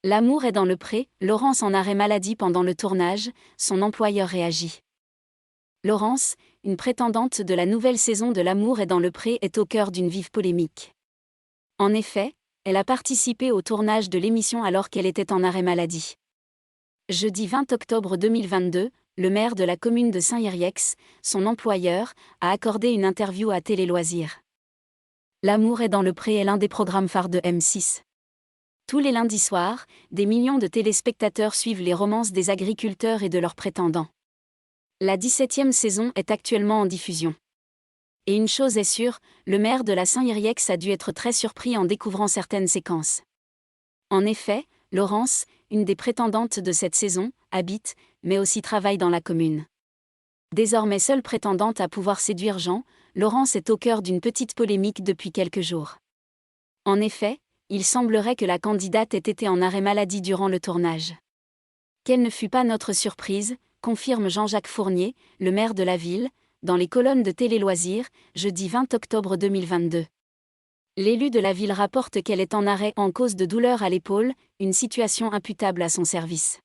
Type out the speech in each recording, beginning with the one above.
L'amour est dans le pré, Laurence en arrêt maladie pendant le tournage, son employeur réagit. Laurence, une prétendante de la nouvelle saison de L'amour est dans le pré, est au cœur d'une vive polémique. En effet, elle a participé au tournage de l'émission alors qu'elle était en arrêt maladie. Jeudi 20 octobre 2022, le maire de la commune de Saint-Yrieix, son employeur, a accordé une interview à Télé Loisirs. L'amour est dans le pré est l'un des programmes phares de M6. Tous les lundis soirs, des millions de téléspectateurs suivent les romances des agriculteurs et de leurs prétendants. La 17e saison est actuellement en diffusion. Et une chose est sûre, le maire de la Saint-Yrieix a dû être très surpris en découvrant certaines séquences. En effet, Laurence, une des prétendantes de cette saison, habite, mais aussi travaille dans la commune. Désormais seule prétendante à pouvoir séduire Jean, Laurence est au cœur d'une petite polémique depuis quelques jours. En effet, il semblerait que la candidate ait été en arrêt maladie durant le tournage. Quelle ne fut pas notre surprise, confirme Jean-Jacques Fournier, le maire de la ville, dans les colonnes de Télé Loisirs, jeudi 20 octobre 2022. L'élu de la ville rapporte qu'elle est en arrêt en cause de douleur à l'épaule, une situation imputable à son service.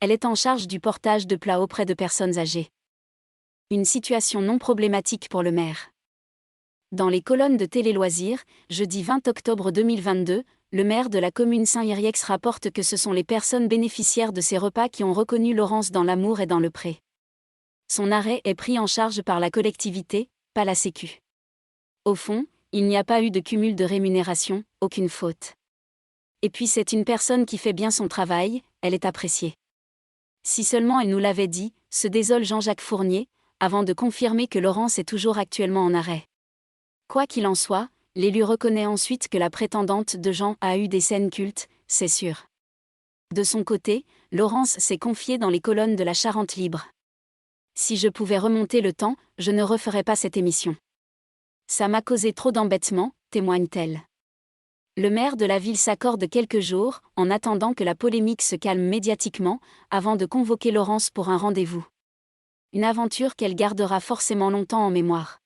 Elle est en charge du portage de plats auprès de personnes âgées. Une situation non problématique pour le maire. Dans les colonnes de Télé Loisirs, jeudi 20 octobre 2022, le maire de la commune Saint-Yrieix rapporte que ce sont les personnes bénéficiaires de ces repas qui ont reconnu Laurence dans L'amour et dans le pré. Son arrêt est pris en charge par la collectivité, pas la Sécu. Au fond, il n'y a pas eu de cumul de rémunération, aucune faute. Et puis c'est une personne qui fait bien son travail, elle est appréciée. Si seulement elle nous l'avait dit, se désole Jean-Jacques Fournier, avant de confirmer que Laurence est toujours actuellement en arrêt. Quoi qu'il en soit, l'élu reconnaît ensuite que la prétendante de Jean a eu des scènes cultes, c'est sûr. De son côté, Laurence s'est confiée dans les colonnes de la Charente Libre. Si je pouvais remonter le temps, je ne referais pas cette émission. Ça m'a causé trop d'embêtements, témoigne-t-elle. Le maire de la ville s'accorde quelques jours, en attendant que la polémique se calme médiatiquement, avant de convoquer Laurence pour un rendez-vous. Une aventure qu'elle gardera forcément longtemps en mémoire.